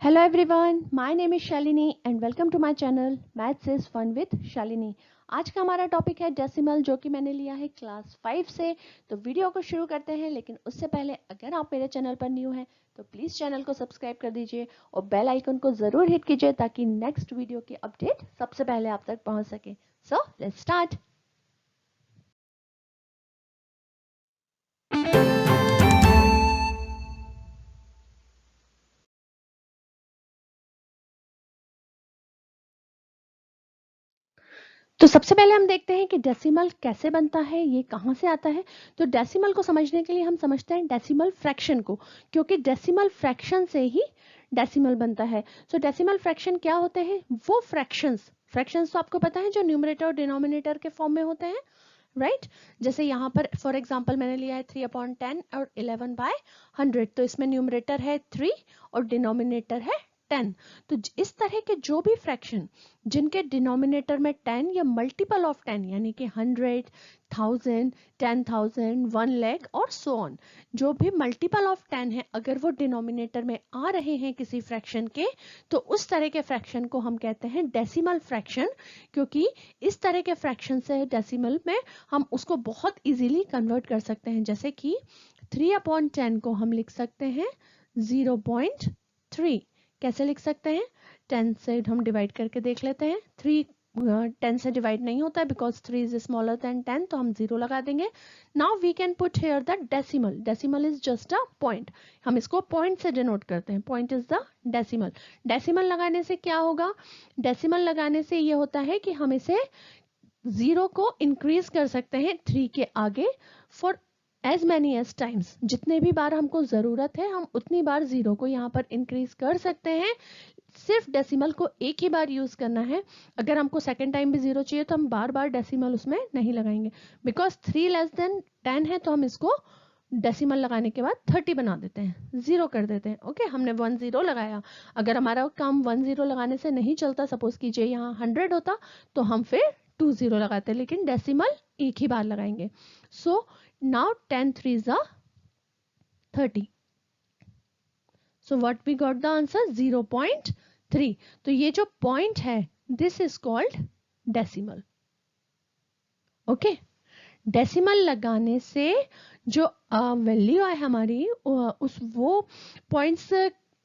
Hello everyone, my name is Shalini and welcome to my channel Maths is Fun with Shalini। आज का हमारा topic है decimal, जो कि मैंने लिया है क्लास 5 से। तो वीडियो को शुरू करते हैं, लेकिन उससे पहले अगर आप मेरे चैनल पर न्यू हैं तो प्लीज़ चैनल को सब्सक्राइब कर दीजिए और बेल आइकन को ज़रूर हिट कीजिए ताकि नेक्स्ट वीडियो की अपडेट सबसे पहले आप तक पहुंच सके। So let's start. तो सबसे पहले हम देखते हैं कि डेसिमल कैसे बनता है, ये कहाँ से आता है। तो डेसिमल को समझने के लिए हम समझते हैं डेसिमल फ्रैक्शन को, क्योंकि डेसिमल फ्रैक्शन से ही डेसिमल बनता है। सो डेसिमल फ्रैक्शन क्या होते हैं? वो फ्रैक्शंस तो आपको पता है जो न्यूमरेटर और डिनोमिनेटर के फॉर्म में होते हैं, राइट जैसे यहाँ पर फॉर एग्जांपल मैंने लिया है 3/10 और 11/100। तो इसमें न्यूमरेटर है 3 और डिनोमिनेटर है 10। तो इस तरह के जो भी फ्रैक्शन जिनके डिनोमिनेटर में 10 या मल्टीपल ऑफ 10 यानी कि 100, 1000, 10,000, 1 लाख और सो ऑन, जो भी मल्टीपल ऑफ 10 है, अगर वो डिनोमिनेटर में आ रहे हैं किसी फ्रैक्शन के, तो उस तरह के फ्रैक्शन को हम कहते हैं डेसिमल फ्रैक्शन। क्योंकि इस तरह के फ्रैक्शन से डेसिमल में हम उसको बहुत इजीली कन्वर्ट कर सकते हैं। जैसे कि 3/10 को हम लिख सकते हैं 0.3। कैसे लिख सकते हैं? 10 से हम डिवाइड करके देख लेते हैं। 3 10 से डिवाइड नहीं होता है बिकॉज 3 इज स्मॉलर देन 10, तो हम 0 लगा देंगे। Now we can put here the decimal. Decimal is just a point, हम इसको पॉइंट से डिनोट करते हैं। Point is the decimal. Decimal लगाने से क्या होगा? डेसिमल लगाने से ये होता है कि हम इसे 0 को इंक्रीज कर सकते हैं 3 के आगे for as many as times. जितने भी बार हमको ज़रूरत है हम उतनी बार 0 को यहाँ पर इंक्रीज कर सकते हैं। सिर्फ डेसिमल को एक ही बार यूज करना है। अगर हमको सेकेंड टाइम भी 0 चाहिए तो हम बार बार डेसिमल उसमें नहीं लगाएंगे। बिकॉज 3 लेस देन 10 है तो हम इसको डेसिमल लगाने के बाद 30 बना देते हैं, 0 कर देते हैं। ओके, हमने 1 0 लगाया। अगर हमारा काम 1 0 लगाने से नहीं चलता, सपोज कीजिए यहाँ 100 होता, तो हम फिर 2 0 लगाते हैं, लेकिन डेसिमल एक ही बार लगाएंगे। So now 10 3 is 30। So what we got the answer 0.3। तो ये जो पॉइंट है this is called decimal. Okay, decimal लगाने से जो वैल्यू है हमारी उस वो पॉइंट्स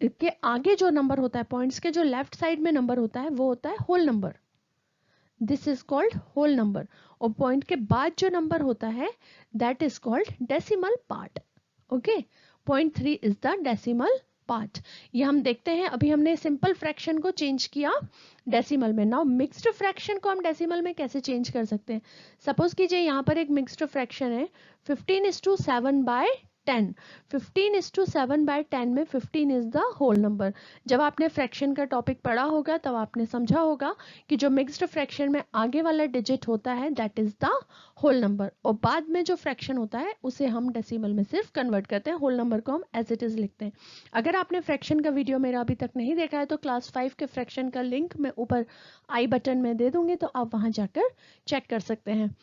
के आगे जो नंबर होता है, पॉइंट्स के जो लेफ्ट साइड में नंबर होता है वो होता है whole number. This is called whole number. और पॉइंट के बाद जो नंबर होता है that is called decimal part. Okay, 0.3 is the decimal part. ये हम देखते हैं, अभी हमने सिंपल फ्रैक्शन को चेंज किया डेसिमल में। नाउ मिक्स्ड फ्रैक्शन को हम डेसिमल में कैसे चेंज कर सकते हैं? सपोज कीजिए यहाँ पर एक मिक्स्ड फ्रैक्शन है 15:7/10। 15:7/10 में 15 इज द होल नंबर। जब आपने फ्रैक्शन का टॉपिक पढ़ा होगा तब आपने समझा होगा कि जो मिक्स्ड फ्रैक्शन में आगे वाला डिजिट होता है that is the whole number, और बाद में जो फ्रैक्शन होता है उसे हम डेसिमल में सिर्फ कन्वर्ट करते हैं। होल नंबर को हम एज इट इज लिखते हैं। अगर आपने फ्रैक्शन का वीडियो मेरा अभी तक नहीं देखा है तो क्लास 5 के फ्रैक्शन का लिंक मैं ऊपर आई बटन में दे दूंगी, तो आप वहां जाकर चेक कर सकते हैं।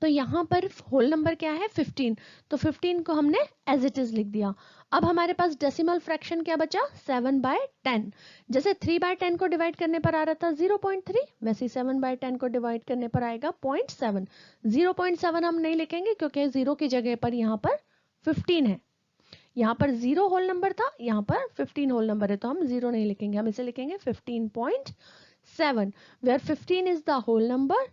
तो यहाँ पर होल नंबर क्या है 15, तो 15 को हमने एज इट इज लिख दिया। अब हमारे पास डेसिमल फ्रैक्शन क्या बचा 7/10। जैसे 3/10 को डिवाइड करने पर आ रहा था 0.3, वैसे 7/10 को डिवाइड करने पर आएगा 0.7। 0.7 हम नहीं लिखेंगे क्योंकि 0 की जगह पर यहाँ पर 15 है। यहाँ पर 0 होल नंबर था, यहाँ पर 15 होल नंबर है, तो हम 0 नहीं लिखेंगे, हम इसे लिखेंगे 15.7 where 15 is the whole number,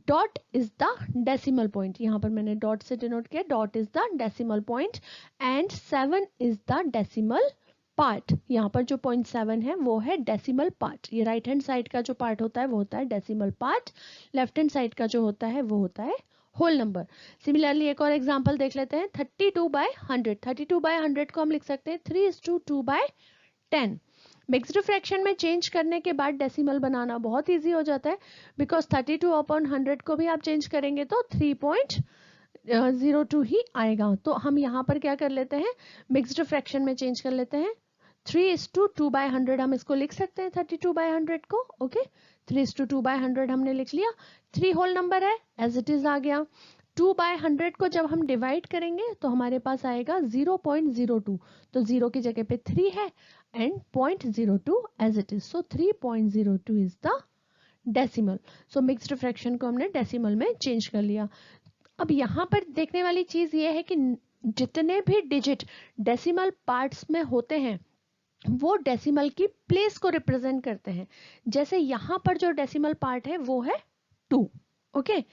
dot is the decimal point. यहाँ पर मैंने डॉट से डिनोट किया, dot is the decimal point and 7 is the decimal part. यहाँ पर जो 0.7 है वो है डेसिमल पार्ट। ये राइट हैंड साइड का जो पार्ट होता है वो होता है decimal part, left hand side का जो होता है वो होता है होल नंबर। सिमिलरली एक और एग्जांपल देख लेते हैं 32/100। 32/100 को हम लिख सकते हैं 3:2/10। मिक्स्ड फ्रैक्शन में चेंज करने के बाद डेसिमल बनाना बहुत इजी हो जाता है, बिकॉज 32/100 को भी आप चेंज करेंगे तो 3.02 ही आएगा। तो हम यहाँ पर क्या कर लेते हैं, मिक्स्ड फ्रैक्शन में चेंज कर लेते हैं। 3:2/100 हम इसको लिख सकते हैं 32/100 को। ओके, 3:2/100 हमने लिख लिया। 3 होल नंबर है एज इट इज आ गया। 2/100 को जब हम डिवाइड करेंगे तो हमारे पास आएगा 0.02, तो 0 की जगह पे 3 है and 0.02 as it is, so 3.02 is the decimal. So mixed fraction को हमने डेसिमल में चेंज कर लिया। अब यहाँ पर देखने वाली चीज ये है कि जितने भी डिजिट डेसिमल पार्ट्स में होते हैं वो डेसिमल की प्लेस को रिप्रेजेंट करते हैं। जैसे यहाँ पर जो डेसिमल पार्ट है वो है 2, ओके।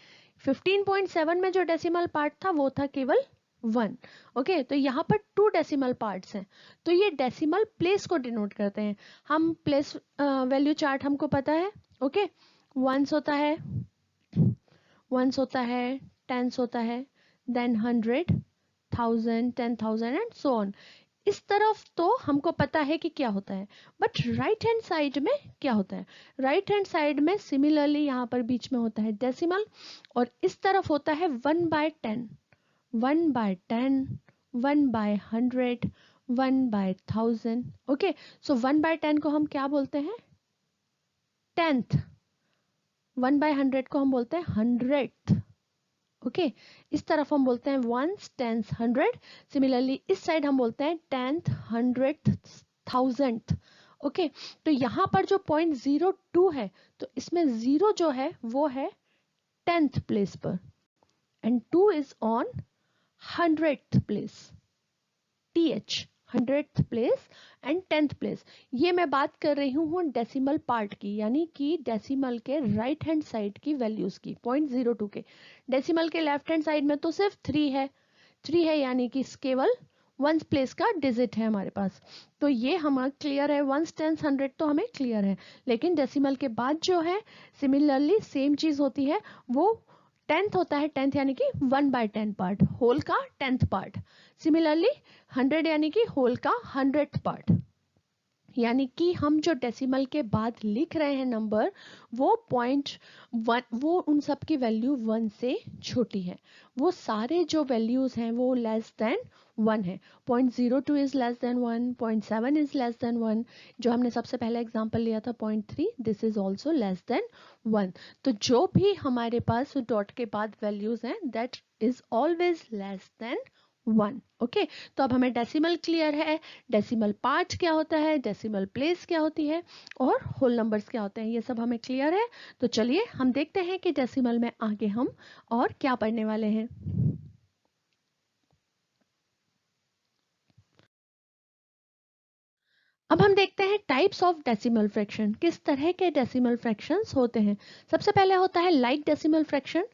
15.7 में जो डेसिमल पार्ट था वो था केवल 1, ओके। तो यहाँ पर 2 डेसिमल पार्ट्स हैं, तो ये डेसिमल प्लेस को डिनोट करते हैं। हम प्लेस वैल्यू चार्ट हमको पता है, ओके। वंस होता है, वंस होता है, टेंस होता है, देन 100, 1000, 10,000 एंड सो ऑन। इस तरफ तो हमको पता है कि क्या होता है, बट राइट हैंड साइड में क्या होता है? राइट हैंड साइड में सिमिलरली यहाँ पर बीच में होता है डेसिमल, और इस तरफ होता है 1/10, 1/10, 1/100, 1/1000, ओके। सो 1/10 को हम क्या बोलते हैं? 10th। 1/100 को हम बोलते हैं 100th, ओके। इस तरफ हम बोलते हैं 1s, 10s, 100। सिमिलरली इस साइड हम बोलते हैं 10th, 100th, 1000th, ओके। तो यहाँ पर जो 0.02 है, तो इसमें 0 जो है वो है 10th प्लेस पर and 2 is on 100th place, TH, 100th place and 10th place. ये मैं बात कर रही हूँ डेसिमल पार्ट की, यानी कि डेसिमल के राइट हैंड साइड की वैल्यूज की, 0.02 के। डेसिमल के लेफ्ट हैंड साइड में तो सिर्फ 3 है, 3 है यानी कि केवल 1 प्लेस का डिजिट है हमारे पास। तो ये हमारा क्लियर है, 1s, 10s, 100 तो हमें क्लियर है। लेकिन डेसिमल के बाद जो है सिमिलरली सेम चीज होती है, वो 10th होता है। 10th यानी कि 1/10 पार्ट, होल का 10th पार्ट। सिमिलरली 100 यानी कि होल का 100th पार्ट। यानी कि हम जो डेसिमल के बाद लिख रहे हैं नंबर, वो 0.1, वो उन सब की वैल्यू 1 से छोटी है। वो सारे जो वैल्यूज हैं वो लेस देन 1 है। 0.02 is less than 1, 0.7 is less than 1, जो हमने सबसे पहले एग्जांपल लिया था 0.3, this is also less than 1। तो जो भी हमारे पास डॉट के बाद वैल्यूज हैं, that is always less than 1, okay. तो अब हमें डेसिमल क्लियर है, डेसिमल पार्ट क्या होता है, डेसिमल प्लेस क्या होती है, और होल नंबर्स क्या होते हैं, ये सब हमें क्लियर है। तो चलिए हम देखते हैं कि डेसिमल में आगे हम और क्या पढ़ने वाले हैं। अब हम देखते हैं टाइप्स ऑफ डेसिमल फ्रैक्शन, किस तरह के डेसिमल फ्रैक्शंस होते हैं। सबसे पहले होता है like decimal fraction.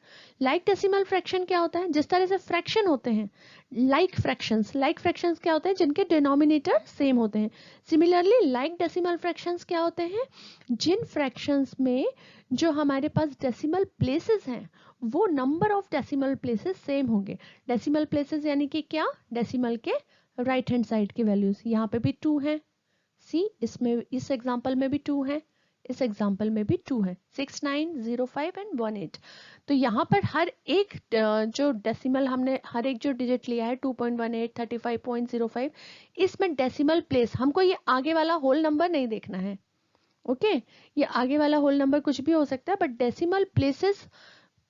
Like decimal fraction क्या होता है? जिस तरह से फ्रैक्शन होते हैं, लाइक फ्रैक्शंस क्या होते हैं? जिनके डिनोमिनेटर सेम होते हैं। सिमिलरली लाइक डेसिमल फ्रैक्शंस क्या होते हैं? जिन फ्रैक्शंस में जो हमारे पास डेसिमल प्लेसेस हैं, वो number of decimal places same होंगे। डेसिमल प्लेसेस यानी कि क्या? डेसिमल के राइट हैंड साइड की वैल्यूज। यहाँ पे भी 2 है, सी इसमें, इस एग्जांपल में भी 2 है, इस एग्जांपल में भी 2 है, 6, 9, 0, 5 एंड 1, 8। तो यहाँ पर हर एक जो डेसिमल हमने हर एक जो डिजिट लिया है 2.18, 35.05, इसमें डेसिमल प्लेस, हमको ये आगे वाला होल नंबर नहीं देखना है, ओके। ये आगे वाला होल नंबर कुछ भी हो सकता है, बट डेसिमल प्लेसेस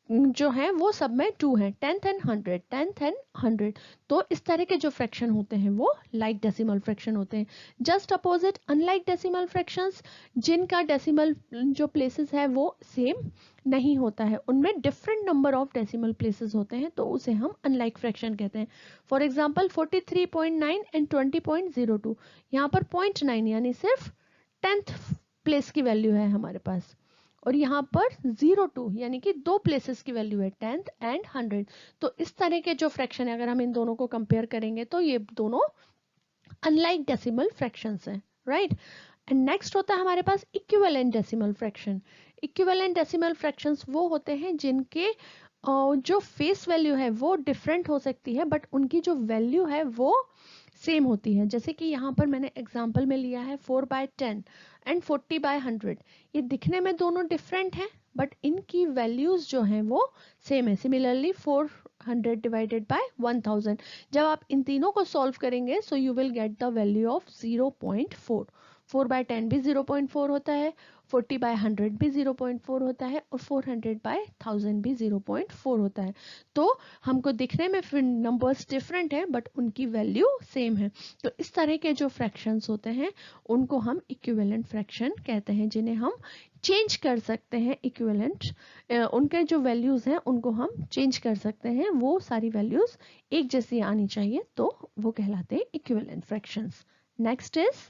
जो है वो सब में 2 है, 10th एंड 100, 10th एंड 100। तो इस तरह के जो फ्रैक्शन होते हैं वो लाइक डेसिमल फ्रैक्शन होते हैं। Just opposite unlike decimal fractions, जिनका डेसिमल जो प्लेसेस है वो सेम नहीं होता है, उनमें different number of decimal places होते हैं, तो उसे हम अनलाइक फ्रैक्शन कहते हैं। फॉर एग्जाम्पल 43.9 एंड 20.02, यहाँ पर 0.9 यानी सिर्फ 10th प्लेस की वैल्यू है हमारे पास, और यहाँ पर 0.2 यानी कि 2 प्लेसेस की वैल्यू है, 10th एंड 100। तो इस तरह के जो फ्रैक्शन है, अगर हम इन दोनों को कंपेयर करेंगे तो ये दोनों अनलाइक डेसिमल फ्रैक्शंस हैं, राइट। एंड नेक्स्ट होता है हमारे पास equivalent decimal fraction. Equivalent decimal fractions वो होते हैं जिनके जो फेस वैल्यू है वो डिफरेंट हो सकती है, बट उनकी जो वैल्यू है वो सेम होती है। जैसे कि यहाँ पर मैंने एग्जाम्पल में लिया है 4/10 एंड 40/100। ये दिखने में दोनों डिफरेंट हैं, बट इनकी वैल्यूज जो हैं वो सेम है। सिमिलरली 400 डिवाइडेड बाय 1000, जब आप इन तीनों को सॉल्व करेंगे so you will get the value of 0.4। 4/10 भी 0.4 होता है, 40/100 भी 0.4 होता है और 400/1000 भी 0.4 होता है। तो हमको दिखने में फिर नंबर्स डिफरेंट है बट उनकी वैल्यू सेम है। तो इस तरह के जो फ्रैक्शंस होते हैं उनको हम इक्विवेलेंट फ्रैक्शन कहते हैं, जिन्हें हम चेंज कर सकते हैं। इक्विवेलेंट उनके जो वैल्यूज हैं उनको हम चेंज कर सकते हैं, वो सारी वैल्यूज एक जैसी आनी चाहिए, तो वो कहलाते हैं equivalent fractions. Next is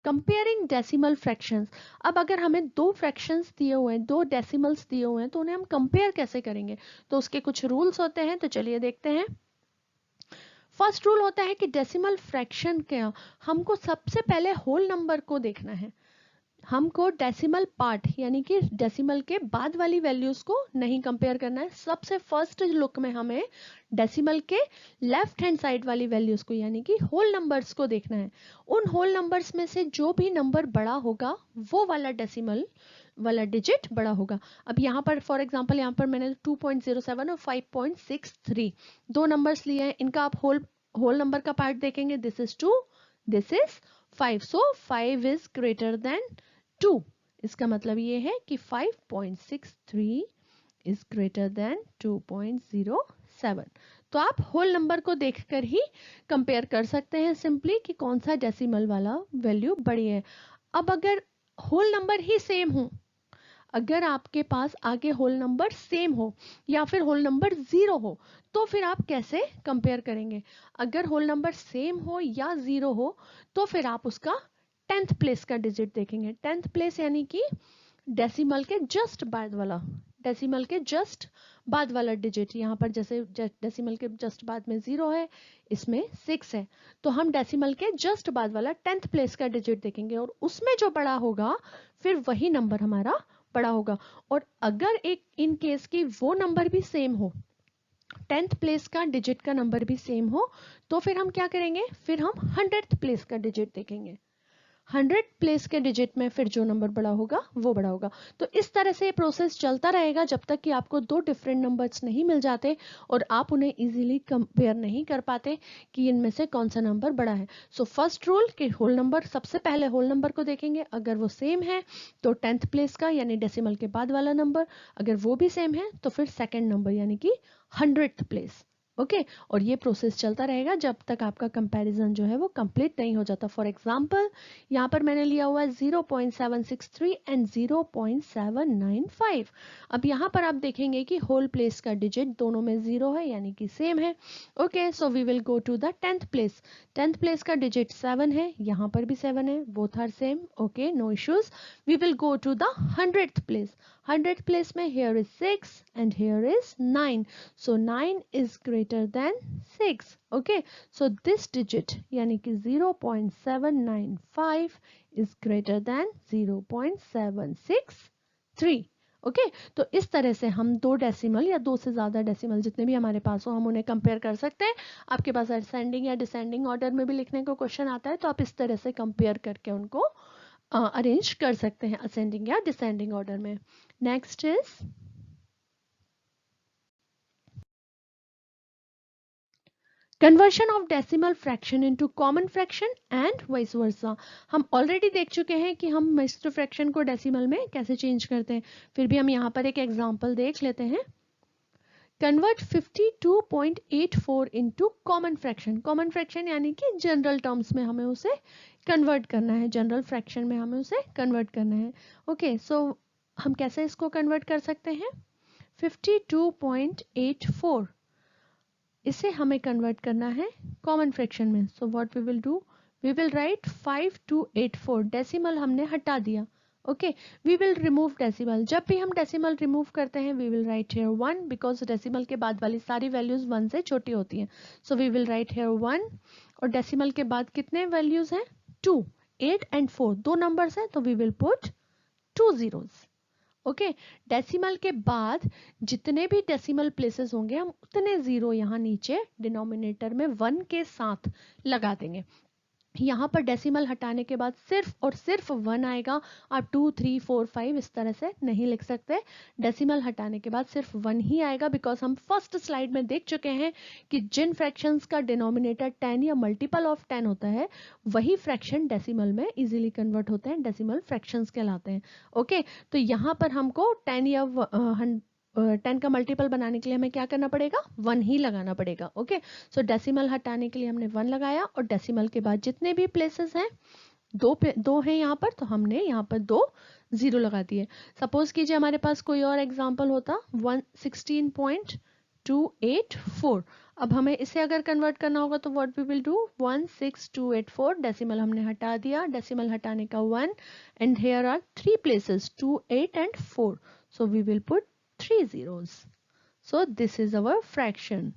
comparing decimal fractions. अब अगर हमें दो फ्रैक्शंस दिए हुए हैं, दो डेसिमल्स दिए हुए हैं, तो उन्हें हम कंपेयर कैसे करेंगे? तो उसके कुछ रूल्स होते हैं, तो चलिए देखते हैं। फर्स्ट रूल होता है कि डेसिमल फ्रैक्शन क्या, हमको सबसे पहले होल नंबर को देखना है। हमको डेसिमल पार्ट यानी कि डेसिमल के बाद वाली वैल्यूज को नहीं कंपेयर करना है। सबसे फर्स्ट लुक में हमें डेसिमल के लेफ्ट हैंड साइड वाली वैल्यूज को यानी कि होल नंबर्स को देखना है। उन होल नंबर्स में से जो भी नंबर बड़ा होगा वो वाला डेसिमल वाला डिजिट बड़ा होगा। अब यहाँ पर फॉर एग्जांपल यहाँ पर मैंने 2.07 और 5.63 दो नंबर्स लिए हैं, इनका आप होल नंबर का पार्ट देखेंगे, this is 2, this is 5, so 5 is greater than 2। इसका मतलब ये है कि 5.63 इज ग्रेटर देन 2.07। तो आप होल नंबर को देखकर ही कंपेयर कर सकते हैं सिंपली कि कौन सा डेसिमल वाला वैल्यू बड़ी है। अब अगर होल नंबर ही सेम हो, अगर आपके पास आगे होल नंबर सेम हो या फिर होल नंबर 0 हो, तो फिर आप कैसे कंपेयर करेंगे? अगर होल नंबर सेम हो या 0 हो तो फिर आप उसका 10th प्लेस का डिजिट देखेंगे। 10th प्लेस यानी कि डेसिमल के जस्ट बाद वाला, डेसिमल के जस्ट बाद वाला डिजिट। यहाँ पर जैसे डेसिमल के जस्ट बाद में 0 है, इसमें 6 है, तो हम डेसिमल के जस्ट बाद वाला 10th प्लेस का डिजिट देखेंगे और उसमें जो बड़ा होगा फिर वही नंबर हमारा बड़ा होगा। और अगर एक इन केस की वो नंबर भी सेम हो, 10th प्लेस का डिजिट का नंबर भी सेम हो, तो फिर हम क्या करेंगे? फिर हम 100th प्लेस का डिजिट देखेंगे। 100 प्लेस के डिजिट में फिर जो नंबर बड़ा होगा वो बड़ा होगा। तो इस तरह से ये प्रोसेस चलता रहेगा जब तक कि आपको दो डिफरेंट नंबर्स नहीं मिल जाते और आप उन्हें इजीली कंपेयर नहीं कर पाते कि इनमें से कौन सा नंबर बड़ा है। सो फर्स्ट रूल कि होल नंबर, सबसे पहले होल नंबर को देखेंगे, अगर वो सेम है तो 10th प्लेस का यानी डेसिमल के बाद वाला नंबर, अगर वो भी सेम है तो फिर सेकेंड नंबर यानी कि 100th प्लेस। ओके और ये प्रोसेस चलता रहेगा जब तक आपका कंपैरिजन जो है वो कंप्लीट नहीं हो जाता। फॉर एग्जांपल यहाँ पर मैंने लिया हुआ है 0.763 एंड 0.795। अब यहाँ पर आप देखेंगे कि होल प्लेस का डिजिट दोनों में 0 है यानी कि सेम है। Okay so we will go to the 10th place. 10th place का डिजिट 7 है, यहाँ पर भी 7 है, both are same. Okay no issues. We will go to the 100th place. 100th place में here is 6 and here is 9, so 9 is greater than 6. Okay, so this digit यानी कि 0.795 is greater than 0.763. Okay तो इस तरह से हम दो decimal या दो से ज्यादा डेसिमल जितने भी हमारे पास हो हम उन्हें कंपेयर कर सकते हैं। आपके पास असेंडिंग या डिसेंडिंग ऑर्डर में भी लिखने को क्वेश्चन आता है तो आप इस तरह से कंपेयर करके उनको अरेंज कर सकते हैं असेंडिंग या डिसेंडिंग ऑर्डर में। Next is conversion of decimal fraction into common fraction and vice versa. हम ऑलरेडी देख चुके हैं कि हम मिक्स्ड फ्रैक्शन को डेसिमल में कैसे चेंज करते हैं, फिर भी हम यहाँ पर एक एग्जांपल देख लेते हैं। Convert 52.84 into common fraction. Common fraction यानी कि जनरल टर्म्स में हमें उसे कन्वर्ट करना है, जनरल फ्रैक्शन में हमें उसे कन्वर्ट करना है। ओके सो हम कैसे इसको कन्वर्ट कर सकते हैं? 52.84 इसे हमें कन्वर्ट करना है कॉमन फ्रैक्शन में। So what we will do, we will write 5284, decimal हमने हटा दिया। Okay we will remove decimal. जब भी हम डेसिमल रिमूव करते हैं we will write here 1 because decimal के बाद वाली सारी वैल्यूज 1 से छोटी होती हैं। So we will write here 1 और डेसिमल के बाद कितने वैल्यूज हैं? 2, 8 एंड 4 दो नंबर्स हैं तो we will put 2 zeros। Okay decimal के बाद जितने भी डेसिमल प्लेसेस होंगे हम उतने जीरो यहाँ नीचे डिनोमिनेटर में 1 के साथ लगा देंगे। यहाँ पर डेसिमल हटाने के बाद सिर्फ और सिर्फ 1 आएगा। आप 2, 3, 4, 5 इस तरह से नहीं लिख सकते। डेसिमल हटाने के बाद सिर्फ 1 ही आएगा, बिकॉज हम फर्स्ट स्लाइड में देख चुके हैं कि जिन फ्रैक्शंस का डिनोमिनेटर 10 या मल्टीपल ऑफ 10 होता है वही फ्रैक्शन डेसिमल में इजीली कन्वर्ट होते हैं, डेसिमल फ्रैक्शंस कहलाते हैं। ओके, तो यहाँ पर हमको 10 या 10 का मल्टीपल बनाने के लिए हमें क्या करना पड़ेगा, 1 ही लगाना पड़ेगा। ओके, सो डेसिमल हटाने के लिए हमने 1 लगाया और डेसिमल के बाद जितने भी प्लेसेस हैं दो हैं यहाँ पर, तो हमने यहाँ पर 2 0 लगा दिए। सपोज कीजिए हमारे पास कोई और एग्जांपल होता 116.284। अब हमें इसे अगर कन्वर्ट करना होगा तो what we will do, 16284 decimal हमने हटा दिया, डेसिमल हटाने का 1 and here are 3 places 2, 8 and 4, so we will put 3 zeros. So this is our fraction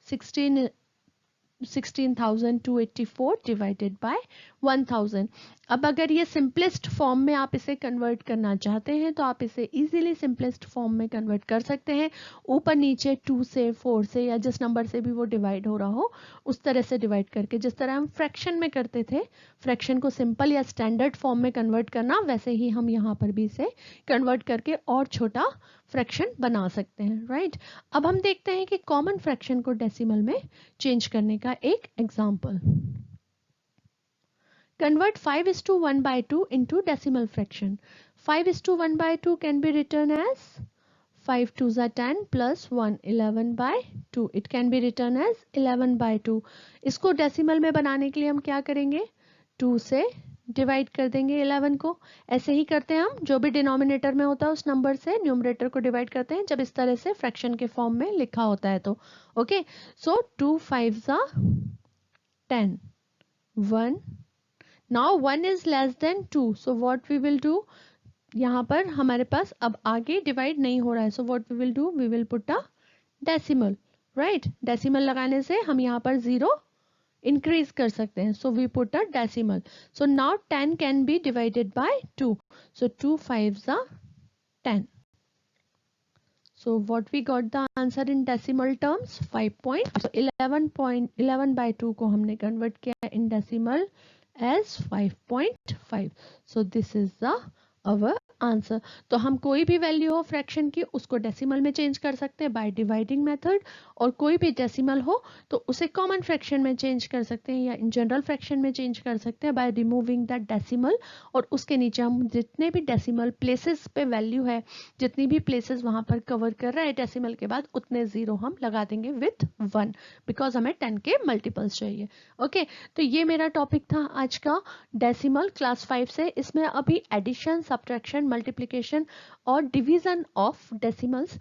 16,284 divided by 1000। अब अगर ये सिंपलेस्ट फॉर्म में आप इसे कन्वर्ट करना चाहते हैं तो आप इसे इजीली सिंपलेस्ट फॉर्म में कन्वर्ट कर सकते हैं। ऊपर नीचे 2 से 4 से या जिस नंबर से भी वो डिवाइड हो रहा हो उस तरह से डिवाइड करके, जिस तरह हम फ्रैक्शन में करते थे, फ्रैक्शन को सिंपल या स्टैंडर्ड फॉर्म में कन्वर्ट करना, वैसे ही हम यहाँ पर भी इसे कन्वर्ट करके और छोटा फ्रैक्शन बना सकते हैं, राइट। अब हम देखते हैं कि कॉमन फ्रैक्शन को डेसिमल में चेंज करने का एक example. Convert 5:1/2 into decimal fraction. 5:1/2 can be written as 5 2s are 10 plus 1 11/2. It can be written as 11/2. इसको डेसिमल में बनाने के लिए हम क्या करेंगे, 2 से डिवाइड कर देंगे 11 को। ऐसे ही करते हैं हम, जो भी डिनोमिनेटर में होता है उस नंबर से न्यूमरेटर को डिवाइड करते हैं जब इस तरह से फ्रैक्शन के फॉर्म में लिखा होता है तो। Okay, so 2 5s are 10, 1, now 1 is less than 2, so what we will do, यहाँ पर हमारे पास अब आगे डिवाइड नहीं हो रहा है, so what we will do, we will put a decimal, right। Decimal लगाने से हम यहाँ पर 0 इंक्रीज कर सकते हैं, so we put a decimal, so now 10 can be divided by 2, so 2 5s are 10, so what we got the answer in decimal terms 5. So 11.11/2 को हमने कन्वर्ट किया in decimal as 5.5, so this is the our answer. तो हम कोई भी value हो fraction की उसको डेसिमल में चेंज कर सकते हैं बाय डिवाइडिंग मेथड, और कोई भी डेसिमल हो तो उसे कॉमन फ्रैक्शन में चेंज कर सकते हैं या इन जनरल फ्रैक्शन में चेंज कर सकते हैं बाय रिमूविंग दैट डेसिमल, और उसके नीचे हम जितने भी डेसिमल प्लेसेस पे वैल्यू है, जितनी भी प्लेसेस वहां पर कवर कर रहा है डेसिमल के बाद, उतने 0 हम लगा देंगे विथ 1, बिकॉज हमें 10 के मल्टीपल्स चाहिए। ओके, तो ये मेरा टॉपिक था आज का डेसिमल क्लास 5 से। इसमें अभी एडिशन, सब्ट्रैक्शन, मल्टीप्लिकेशन और डिवीजन ऑफ डेसिमल्स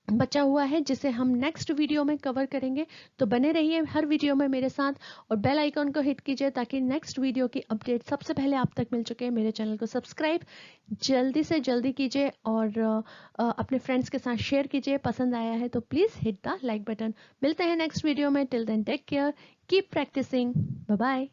बचा हुआ है जिसे हम नेक्स्ट वीडियो में कवर करेंगे। तो बने रहिए हर वीडियो में मेरे साथ और बेल आइकॉन को हिट कीजिए ताकि नेक्स्ट वीडियो की अपडेट सबसे पहले आप तक मिल चुके। मेरे चैनल को सब्सक्राइब जल्दी से जल्दी कीजिए और अपने फ्रेंड्स के साथ शेयर कीजिए। पसंद आया है तो please hit the like button. मिलते हैं नेक्स्ट वीडियो में। Till then take care, keep practising, bye bye.